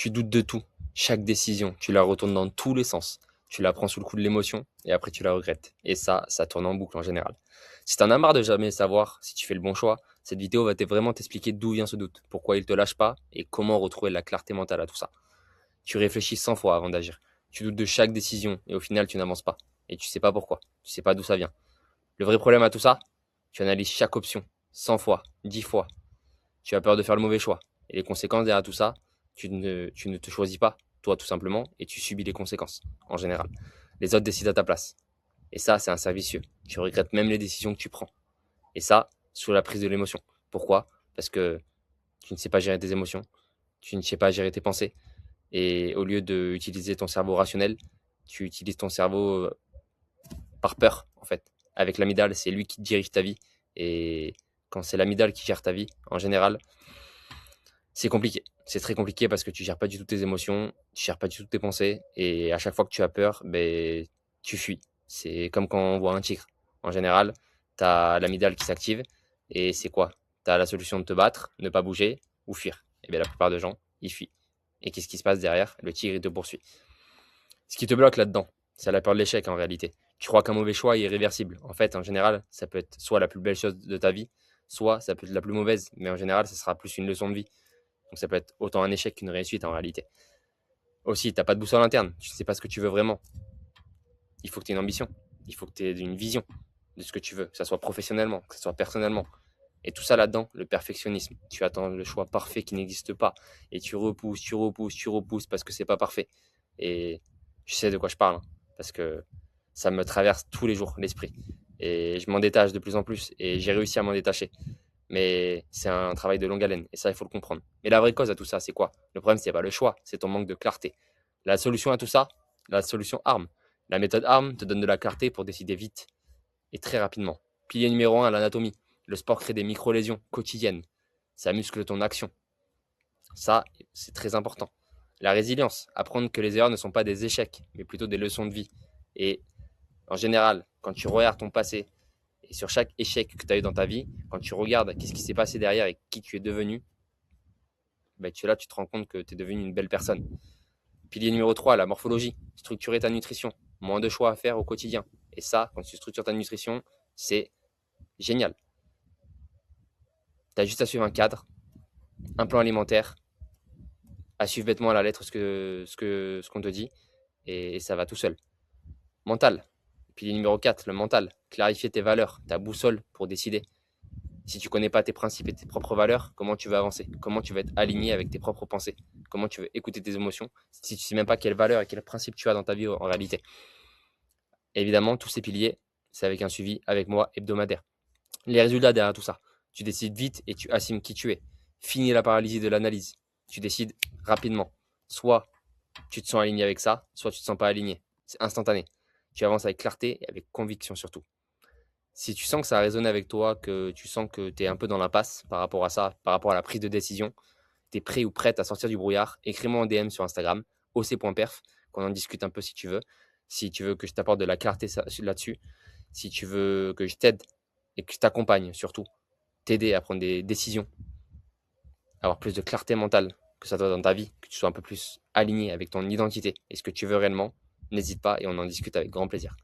Tu doutes de tout. Chaque décision, tu la retournes dans tous les sens. Tu la prends sous le coup de l'émotion et après tu la regrettes. Et ça tourne en boucle en général. Si t'en as marre de jamais savoir si tu fais le bon choix, cette vidéo va vraiment t'expliquer d'où vient ce doute, pourquoi il te lâche pas et comment retrouver la clarté mentale à tout ça. Tu réfléchis 100 fois avant d'agir. Tu doutes de chaque décision et au final tu n'avances pas. Et tu sais pas pourquoi. Tu sais pas d'où ça vient. Le vrai problème à tout ça, tu analyses chaque option 100 fois, 10 fois. Tu as peur de faire le mauvais choix. Et les conséquences derrière tout ça, tu ne te choisis pas, toi tout simplement, et tu subis les conséquences, en général. Les autres décident à ta place. Et ça, c'est un cercle vicieux. Tu regrettes même les décisions que tu prends. Et ça, sous la prise de l'émotion. Pourquoi? Parce que tu ne sais pas gérer tes émotions, tu ne sais pas gérer tes pensées. Et au lieu d'utiliser ton cerveau rationnel, tu utilises ton cerveau par peur, en fait. Avec l'amygdale, c'est lui qui dirige ta vie. Et quand c'est l'amygdale qui gère ta vie, en général, c'est compliqué. C'est très compliqué parce que tu gères pas du tout tes émotions, tu gères pas du tout tes pensées. Et à chaque fois que tu as peur, ben, tu fuis. C'est comme quand on voit un tigre. En général, tu as l'amygdale qui s'active. Et c'est quoi? Tu as la solution de te battre, ne pas bouger ou fuir. Et bien la plupart des gens, ils fuient. Et qu'est-ce qui se passe derrière? Le tigre, il te poursuit. Ce qui te bloque là-dedans, c'est la peur de l'échec en réalité. Tu crois qu'un mauvais choix est irréversible. En fait, en général, ça peut être soit la plus belle chose de ta vie, soit ça peut être la plus mauvaise. Mais en général, ça sera plus une leçon de vie. Donc ça peut être autant un échec qu'une réussite en réalité. Aussi, tu n'as pas de boussole interne. Tu ne sais pas ce que tu veux vraiment. Il faut que tu aies une ambition. Il faut que tu aies une vision de ce que tu veux, que ce soit professionnellement, que ce soit personnellement. Et tout ça là-dedans, le perfectionnisme. Tu attends le choix parfait qui n'existe pas. Et tu repousses, tu repousses, tu repousses parce que c'est pas parfait. Et je sais de quoi je parle. Hein, parce que ça me traverse tous les jours l'esprit. Et je m'en détache de plus en plus. Et j'ai réussi à m'en détacher. Mais c'est un travail de longue haleine. Et ça, il faut le comprendre. Mais la vraie cause à tout ça, c'est quoi? Le problème, c'est pas le choix, c'est ton manque de clarté. La solution à tout ça, la solution ARM. La méthode ARM te donne de la clarté pour décider vite et très rapidement. Pilier numéro 1, l'anatomie. Le sport crée des micro-lésions quotidiennes. Ça muscle ton action. Ça, c'est très important. La résilience. Apprendre que les erreurs ne sont pas des échecs, mais plutôt des leçons de vie. Et en général, quand tu regardes ton passé et sur chaque échec que tu as eu dans ta vie, quand tu regardes qu'est-ce qui s'est passé derrière et qui tu es devenu, ben, là, tu te rends compte que tu es devenu une belle personne. Pilier numéro 3, la morphologie. Structurer ta nutrition. Moins de choix à faire au quotidien. Et ça, quand tu structures ta nutrition, c'est génial. Tu as juste à suivre un cadre, un plan alimentaire, à suivre bêtement à la lettre ce qu'on te dit, et ça va tout seul. Mental. Pilier numéro 4, le mental. Clarifier tes valeurs, ta boussole pour décider. Si tu ne connais pas tes principes et tes propres valeurs, comment tu vas avancer? Comment tu vas être aligné avec tes propres pensées? Comment tu veux écouter tes émotions si tu ne sais même pas quelles valeurs et quels principes tu as dans ta vie en réalité? Et évidemment, tous ces piliers, c'est avec un suivi avec moi hebdomadaire. Les résultats derrière tout ça, tu décides vite et tu assumes qui tu es. Fini la paralysie de l'analyse. Tu décides rapidement. Soit tu te sens aligné avec ça, soit tu ne te sens pas aligné. C'est instantané. Tu avances avec clarté et avec conviction surtout. Si tu sens que ça a résonné avec toi, que tu sens que tu es un peu dans l'impasse par rapport à ça, par rapport à la prise de décision, tu es prêt ou prête à sortir du brouillard, écris-moi en DM sur Instagram, oc.perf, qu'on en discute un peu si tu veux. Si tu veux que je t'apporte de la clarté là-dessus, si tu veux que je t'aide et que je t'accompagne surtout, t'aider à prendre des décisions, avoir plus de clarté mentale, que ça soit dans ta vie, que tu sois un peu plus aligné avec ton identité et ce que tu veux réellement, n'hésite pas et on en discute avec grand plaisir.